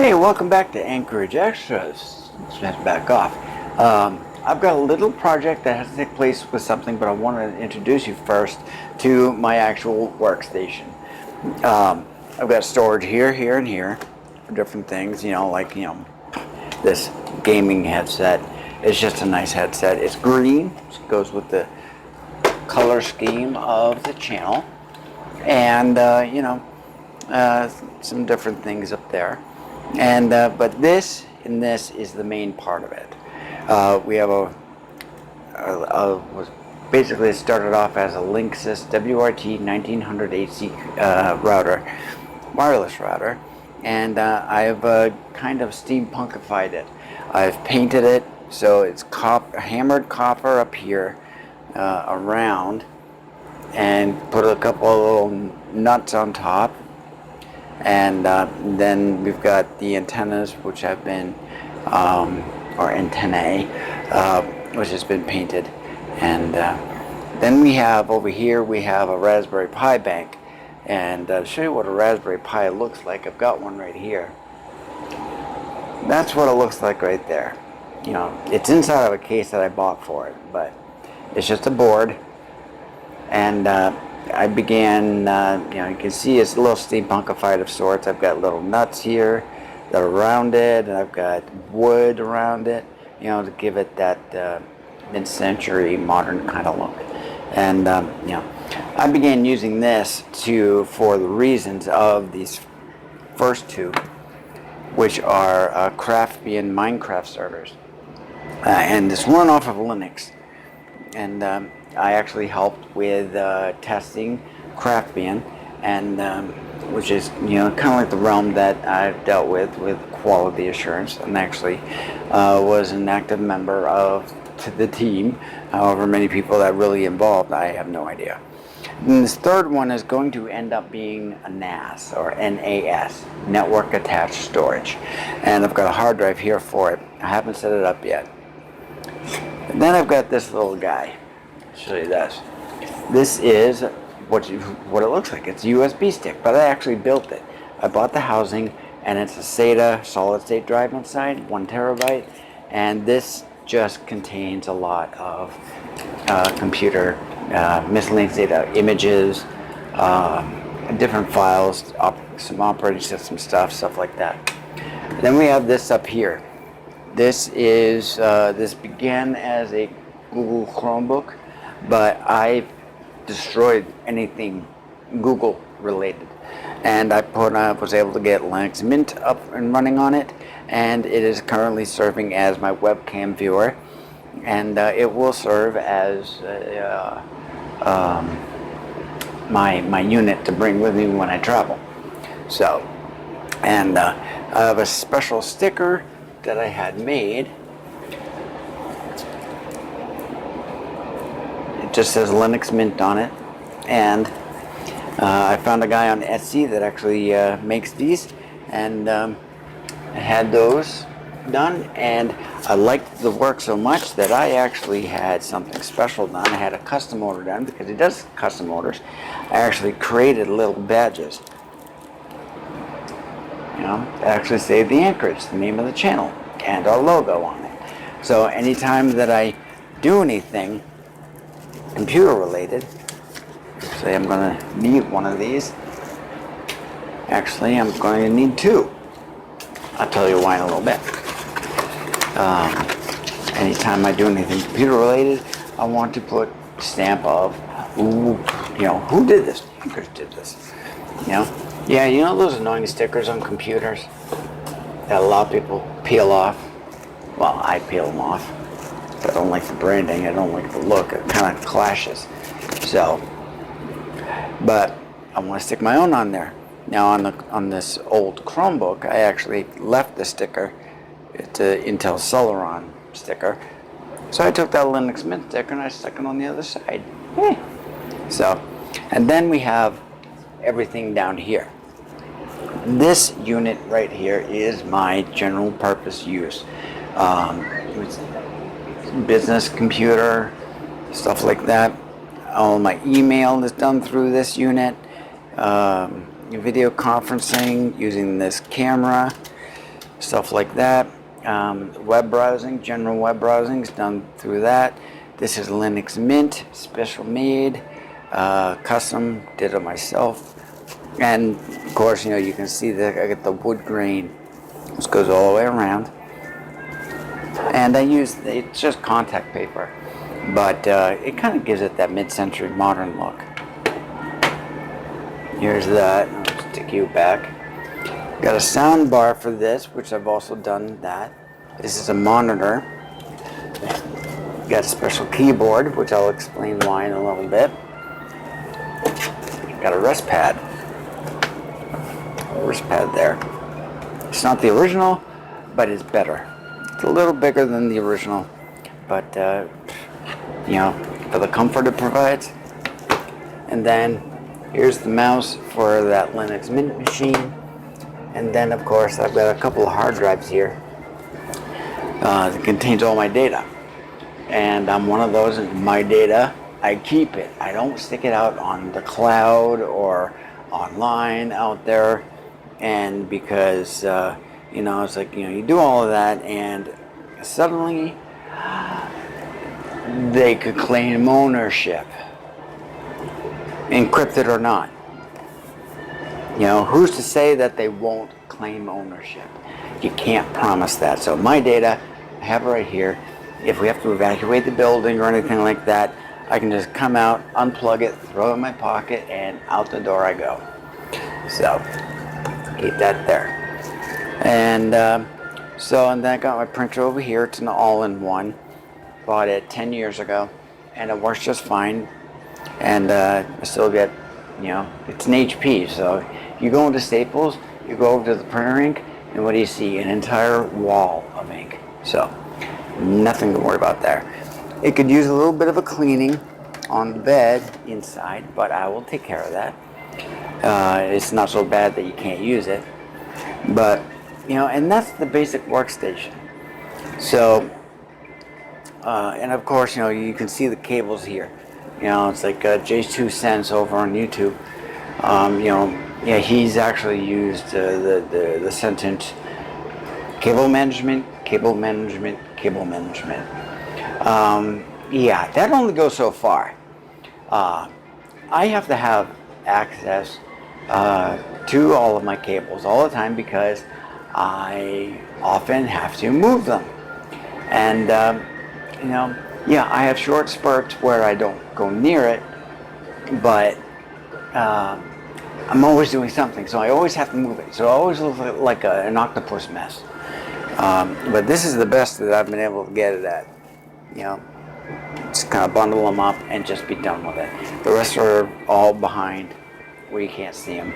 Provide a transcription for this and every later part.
Hey, welcome back to AnKorage Extras. Let's just back off. I've got a little project that has to take place with something, but I want to introduce you first to my actual workstation. I've got storage here, here, and here for different things, like, this gaming headset. It's just a nice headset. It's green, which goes with the color scheme of the channel, and, some different things up there. And but this is the main part of it. We have basically it started off as a Linksys WRT 1900 HC router, wireless router, and I've kind of steampunkified it. I've painted it so it's hammered copper up here around, and put a couple of little nuts on top. And then we've got the antennas, which have been, or antennae, which has been painted. And then we have over here, we have a Raspberry Pi bank. And to show you what a Raspberry Pi looks like, I've got one right here. That's what it looks like right there. It's inside of a case that I bought for it, but it's just a board. And I began, you can see it's a little steampunkified of sorts. I've got little nuts here that are rounded, and I've got wood around it, to give it that mid-century modern kind of look. And, I began using this for the reasons of these first two, which are Craftian Minecraft servers. And this run off of Linux. And I actually helped with testing Craftian, and which is kind of like the realm that I've dealt with quality assurance, and actually was an active member of the team. However many people that really involved, I have no idea. And this third one is going to end up being a NAS, or NAS, Network Attached Storage, and I've got a hard drive here for it. I haven't set it up yet. And then I've got this little guy. I'll show you this. This is what it looks like. It's a USB stick, but I actually built it. I bought the housing, and it's a SATA solid state drive inside, 1 terabyte, and this just contains a lot of computer miscellaneous data, images, different files, some operating system stuff like that. Then we have this up here. This began as a Google Chromebook, but I destroyed anything Google related, and I was able to get Linux Mint up and running on it, and it is currently serving as my webcam viewer, and it will serve as my unit to bring with me when I travel. So, and I have a special sticker that I had made. It just says Linux Mint on it, and I found a guy on Etsy that actually makes these, and I had those done, and I liked the work so much that I actually had something special done. I had a custom order done, because he does custom orders. I actually created little badges, that actually say the AnKorage, the name of the channel, and our logo on it. So anytime that I do anything computer related, say I'm going to need one of these. Actually, I'm going to need two. I'll tell you why in a little bit. Anytime I do anything computer related, I want to put a stamp of, who did this? AnKorage did this. Yeah, those annoying stickers on computers that a lot of people peel off. Well, I peel them off. I don't like the branding. I don't like the look. It kind of clashes. So, but I want to stick my own on there. Now on this old Chromebook, I actually left the sticker. It's an Intel Celeron sticker. So I took that Linux Mint sticker and I stuck it on the other side. Hey. So, and then we have everything down here. This unit right here is my general purpose use. Business computer, stuff like that. All my email is done through this unit. Video conferencing using this camera. stuff like that. Web browsing, general web browsing is done through that. This is Linux Mint, special made, custom, did it myself. And of course, you can see that I get the wood grain. This goes all the way around. And it's just contact paper, but it kind of gives it that mid-century modern look. Here's that. I'll stick you back. Got a sound bar for this, which I've also done that. This is a monitor. Got a special keyboard, which I'll explain why in a little bit. Got a rest pad. Wrist pad there. It's not the original, but it's better. It's a little bigger than the original, but for the comfort it provides. And then here's the mouse for that Linux Mint machine. And then of course I've got a couple of hard drives here that contains all my data. And I'm one of those, my data, I keep it. I don't stick it out on the cloud or online out there. And because, it's like, you do all of that and suddenly they could claim ownership, encrypted or not. Who's to say that they won't claim ownership? You can't promise that. So my data, I have it right here. If we have to evacuate the building or anything like that, I can just come out, unplug it, throw it in my pocket, and out the door I go. So keep that there. And and then I got my printer over here. It's an all-in-one. Bought it 10 years ago, and it works just fine. And I still get, it's an HP. So you go into Staples, you go over to the printer ink, and what do you see? An entire wall of ink. So nothing to worry about there. It could use a little bit of a cleaning on the bed inside, but I will take care of that. It's not so bad that you can't use it. But, and that's the basic workstation. So, and of course, you can see the cables here. It's like Jay's 2 cents over on YouTube. He's actually used the sentence cable management. That only goes so far. I have to have access to all of my cables all the time because I often have to move them. And, I have short spurts where I don't go near it, but I'm always doing something, so I always have to move it. So it always looks like an octopus mess. But this is the best that I've been able to get it at. Just kind of bundle them up and just be done with it. The rest are all behind where you can't see them.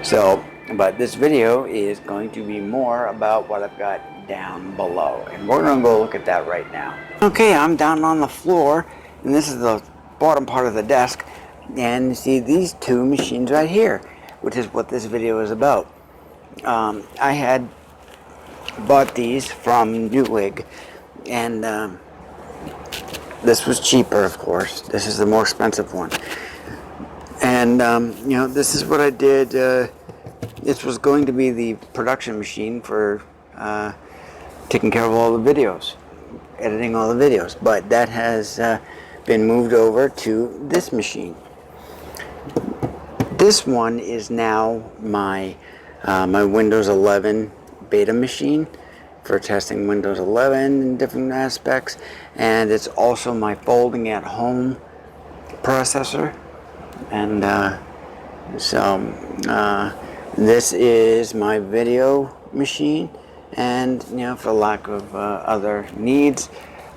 So, but this video is going to be more about what I've got down below. And we're going to go look at that right now. Okay, I'm down on the floor, and this is the bottom part of the desk. And you see these two machines right here, which is what this video is about. I had bought these from Newegg, and this was cheaper, of course. This is the more expensive one. And this is what I did. This was going to be the production machine for taking care of all the videos, editing all the videos, but that has been moved over to this machine. This one is now my my Windows 11 beta machine for testing Windows 11 in different aspects, and it's also my folding at home processor. And this is my video machine, and for lack of other needs,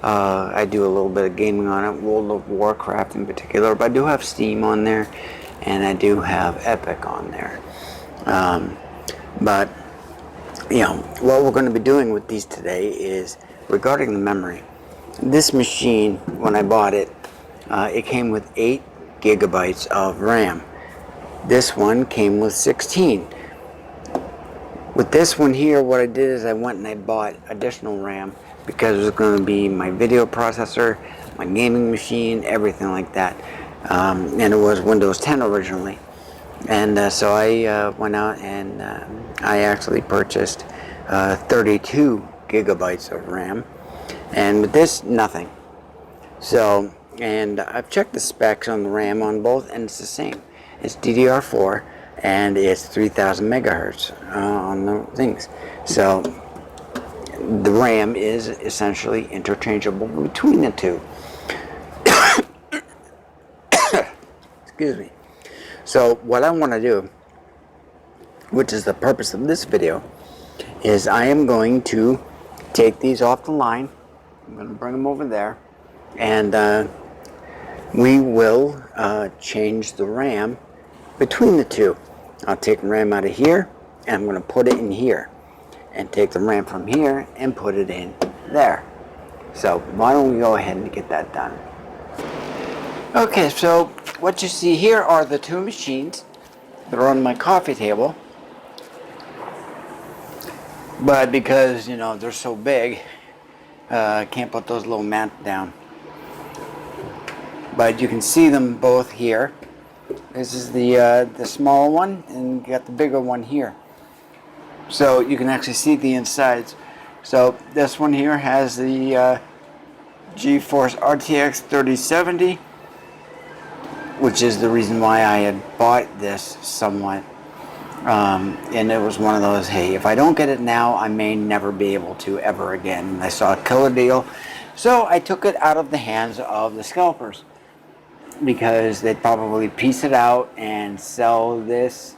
I do a little bit of gaming on it, World of Warcraft in particular, but I do have Steam on there, and I do have Epic on there. But what we're going to be doing with these today is regarding the memory. This machine, when I bought it, it came with 8 gigabytes of RAM. This one came with 16. With this one here, what I did is I went and I bought additional RAM because it was going to be my video processor, my gaming machine, everything like that. And it was Windows 10 originally. And so I went out and I actually purchased 32 gigabytes of RAM, and with this, nothing. So, and I've checked the specs on the RAM on both, and it's the same. It's DDR4, and it's 3000 megahertz on the things. So the RAM is essentially interchangeable between the two. Excuse me. So what I want to do, which is the purpose of this video, is I am going to take these off the line. I'm going to bring them over there, and we will change the RAM between the two. I'll take the RAM out of here, and I'm going to put it in here, and take the RAM from here and put it in there. So why don't we go ahead and get that done. Okay, so what you see here are the two machines that are on my coffee table. But because, you know, they're so big, I can't put those little mats down. But you can see them both here. This is the smaller one, and you got the bigger one here. So you can actually see the insides. So this one here has the GeForce RTX 3070, which is the reason why I had bought this somewhat. And it was one of those, hey, if I don't get it now, I may never be able to ever again. And I saw a killer deal, so I took it out of the hands of the scalpers, because they'd probably piece it out and sell this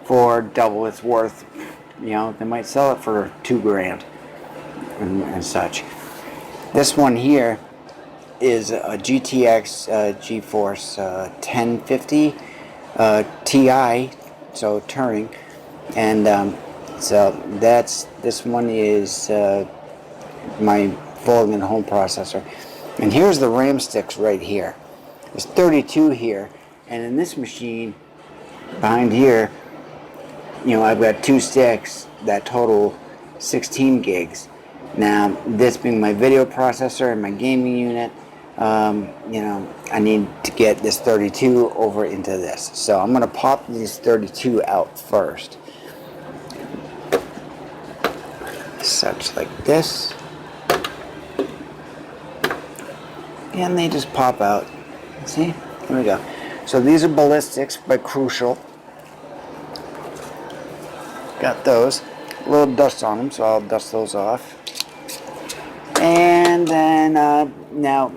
for double its worth. You know, they might sell it for $2,000 and such. This one here is a GTX GeForce 1050 Ti, so Turing, and so this one is my folding and home processor. And here's the RAM sticks right here. There's 32 here, and in this machine behind here, you know, I've got 2 sticks that total 16 gigs. Now, this being my video processor and my gaming unit, you know, I need to get this 32 over into this. So I'm going to pop these 32 out first. Such like this. And they just pop out. See? Here we go. So these are ballistics by Crucial. Got those. A little dust on them, so I'll dust those off. And then, now,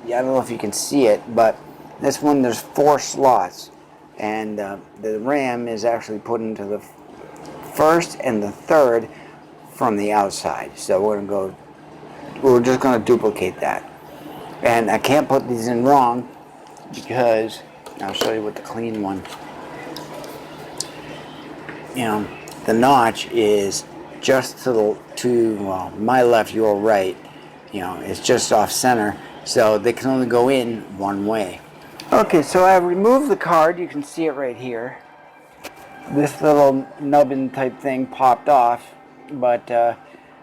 I don't know if you can see it, but this one, there's 4 slots. And the RAM is actually put into the first and the third from the outside. So we're just going to duplicate that. And I can't put these in wrong, because I'll show you with the clean one. You know, the notch is just to my left, your right. You know, it's just off center, so they can only go in one way. Okay, so I removed the card. You can see it right here. This little nubbin type thing popped off, but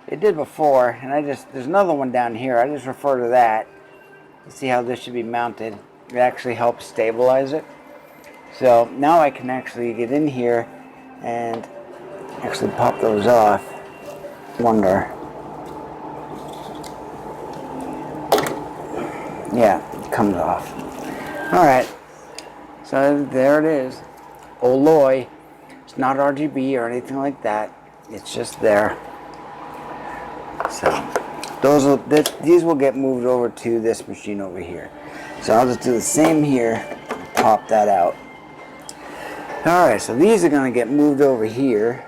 it did before, and there's another one down here. I just refer to that. You see how this should be mounted. It actually helps stabilize it. So now I can actually get in here and actually pop those off. Wonder. Yeah, it comes off. Alright, so there it is. Oloy. It's not RGB or anything like that. It's just there. So these will get moved over to this machine over here. So I'll just do the same here, pop that out. Alright, so these are going to get moved over here.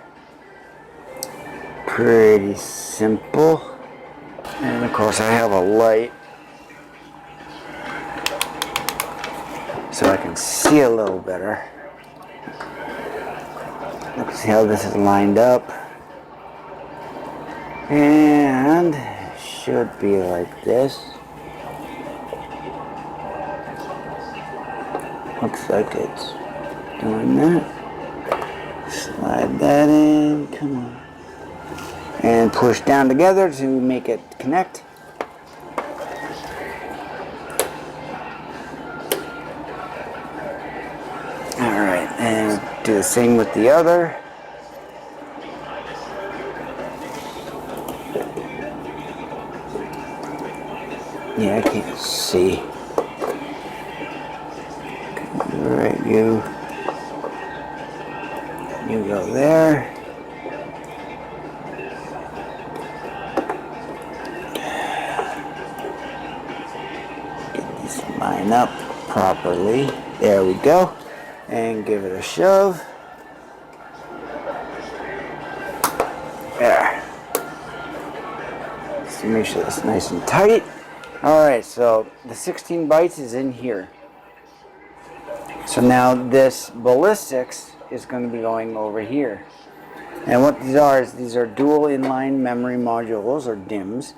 Pretty simple. And of course I have a light, so I can see a little better. Let's see how this is lined up. And it should be like this. Looks like it's doing that. Slide that in, come on. And push down together to make it connect. Alright, and the same with the other. Yeah, I can't see. Alright, you go there. Get this line up properly. There we go. And give it a shove. There. Just to make sure it's nice and tight. Alright, so the 16 bytes is in here. So now this ballistics is going to be going over here. And what these are is these are dual inline memory modules, or DIMMs.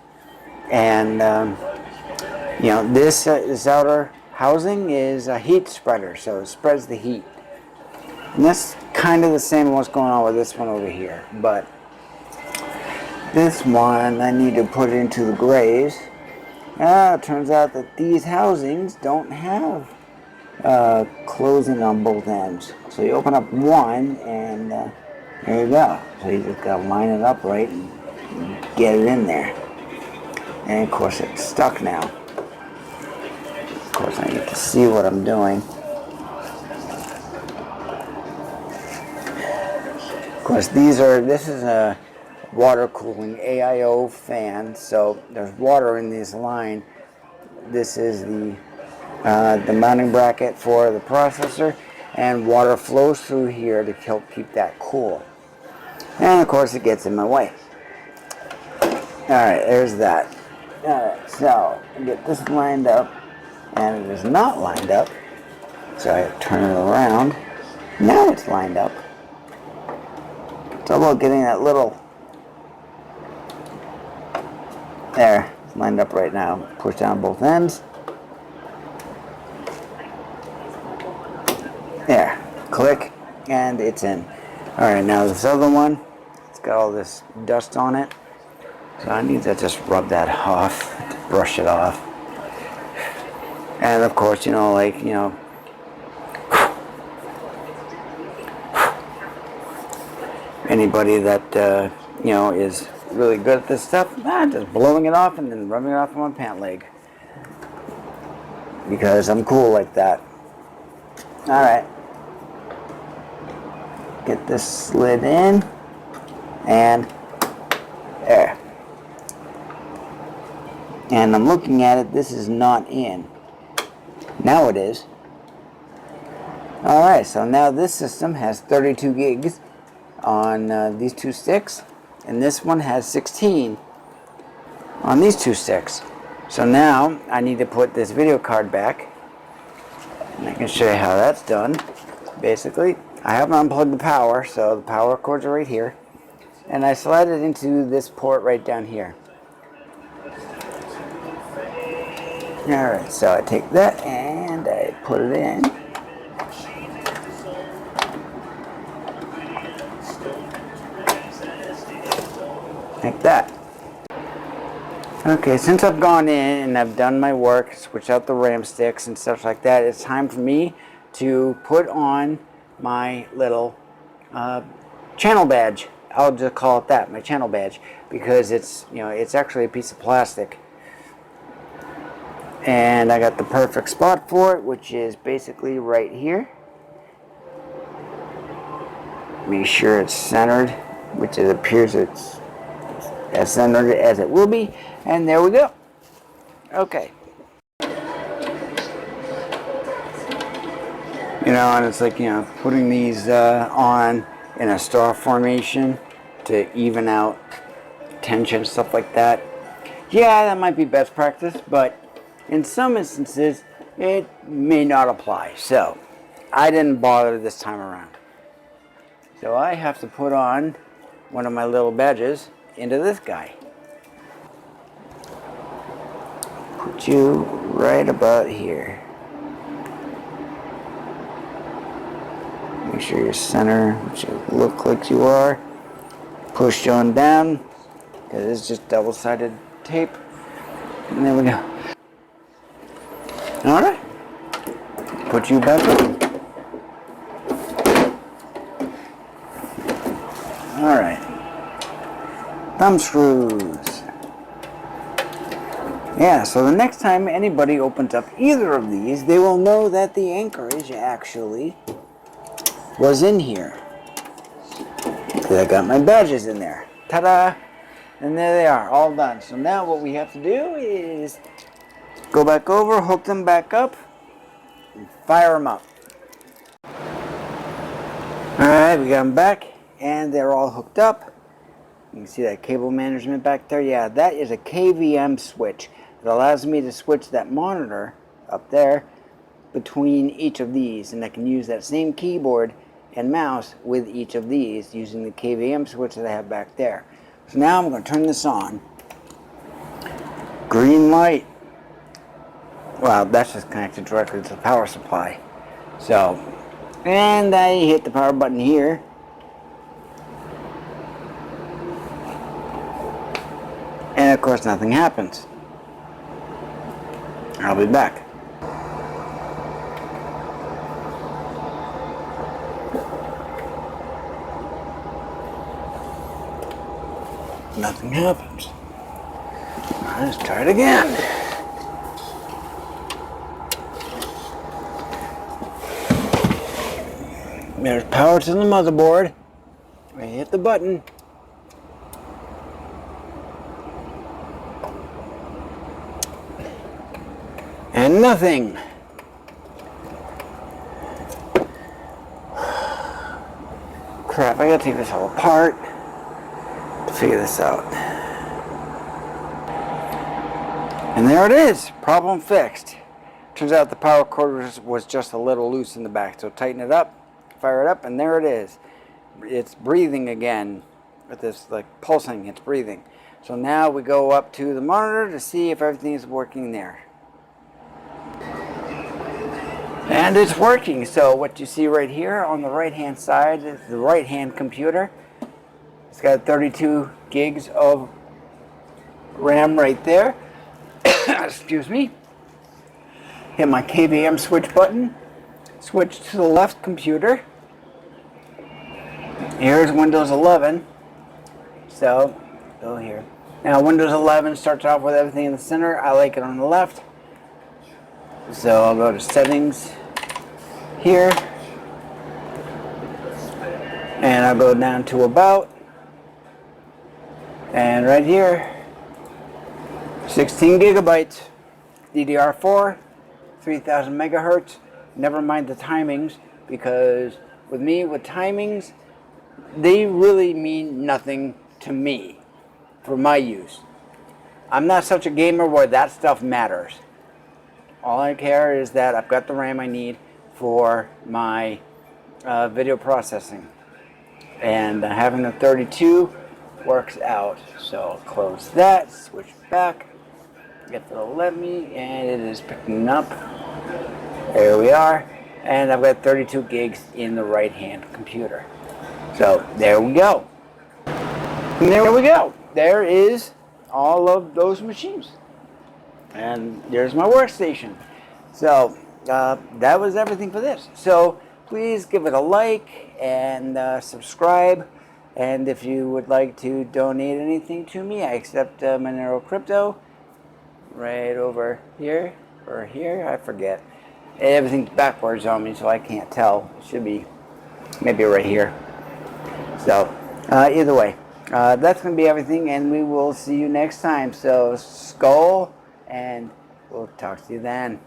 And you know, this outer housing is a heat spreader, so it spreads the heat. And that's kind of the same as what's going on with this one over here. But this one I need to put into the grays. It turns out that these housings don't have closing on both ends. So you open up one and there you go. So you just gotta line it up right and get it in there. And of course it's stuck now. Of course I need to see what I'm doing. Of course this is a water cooling AIO fan, so there's water in this line. This is the mounting bracket for the processor, and water flows through here to help keep that cool. And of course it gets in my way. Alright, there's that. Alright, so get this lined up, and it is not lined up, so I turn it around. Now it's lined up. It's all about getting that little... There, it's lined up right now. Push down both ends. There, click, and it's in. Alright, now this other one, it's got all this dust on it. So I need to just rub that off, brush it off. And of course, you know, like, you know, anybody that, you know, is really good at this stuff, just blowing it off and then rubbing it off on my pant leg. Because I'm cool like that. Alright. Get this slid in. And there. And I'm looking at it, this is not in. Now it is. Alright, so now this system has 32 gigs on these two sticks. And this one has 16 on these two sticks. So now I need to put this video card back. And I can show you how that's done. Basically, I haven't unplugged the power, so the power cords are right here. And I slide it into this port right down here. Alright, so I take that and I put it in. Like that. Okay, since I've gone in and I've done my work, switched out the RAM sticks and stuff like that, it's time for me to put on my little channel badge. I'll just call it that, my channel badge, because it's, you know, it's actually a piece of plastic. And I got the perfect spot for it, which is basically right here. Make sure it's centered, which it appears it's as centered as it will be, and there we go. Okay. You know, and it's like, you know, putting these on in a star formation to even out tension, stuff like that. Yeah, that might be best practice, but in some instances it may not apply. So I didn't bother this time around. So I have to put on one of my little badges into this guy. Put you right about here. Make sure you're center, which you look like you are. Push on down, because it's just double-sided tape. And there we go. Alright. Put you back on. Alright. Thumb screws. Yeah, so the next time anybody opens up either of these, they will know that the AnKorage actually was in here. I got my badges in there. Ta-da! And there they are, all done. So now what we have to do is go back over, hook them back up, and fire them up. Alright, we got them back, and they're all hooked up. You can see that cable management back there. Yeah, that is a KVM switch. It allows me to switch that monitor up there between each of these, and I can use that same keyboard and mouse with each of these using the KVM switch that I have back there. So now I'm going to turn this on. Green light. Well, that's just connected directly to the power supply. So, and I hit the power button here. And of course nothing happens. I'll be back. Nothing happens. Let's try it again. There's power to the motherboard. I hit the button. And nothing. Crap, I gotta take this all apart to figure this out. And there it is, problem fixed. Turns out the power cord was just a little loose in the back, so tighten it up, fire it up, and there it is. It's breathing again with this like pulsing, it's breathing. So now we go up to the monitor to see if everything is working there. And it's working. So what you see right here on the right hand side is the right hand computer. It's got 32 gigs of RAM right there. Excuse me. Hit my KVM switch button. Switch to the left computer. Here's Windows 11. So go here. Now Windows 11 starts off with everything in the center. I like it on the left. So I'll go to settings here, and I'll go down to about, and right here, 16 gigabytes, DDR4, 3000 megahertz. Never mind the timings, because with me, with timings, they really mean nothing to me for my use. I'm not such a gamer where that stuff matters. All I care is that I've got the RAM I need for my video processing. And having a 32 works out. So I'll close that, switch back, get to the let me, and it is picking up. There we are. And I've got 32 gigs in the right hand computer. So there we go. And there we go. There is all of those machines. And there's my workstation. So that was everything for this. So please give it a like and subscribe. And if you would like to donate anything to me, I accept Monero crypto right over here or here. I forget. Everything's backwards on me, so I can't tell. It should be maybe right here. So either way, that's going to be everything, and we will see you next time. So SKál, and we'll talk to you then.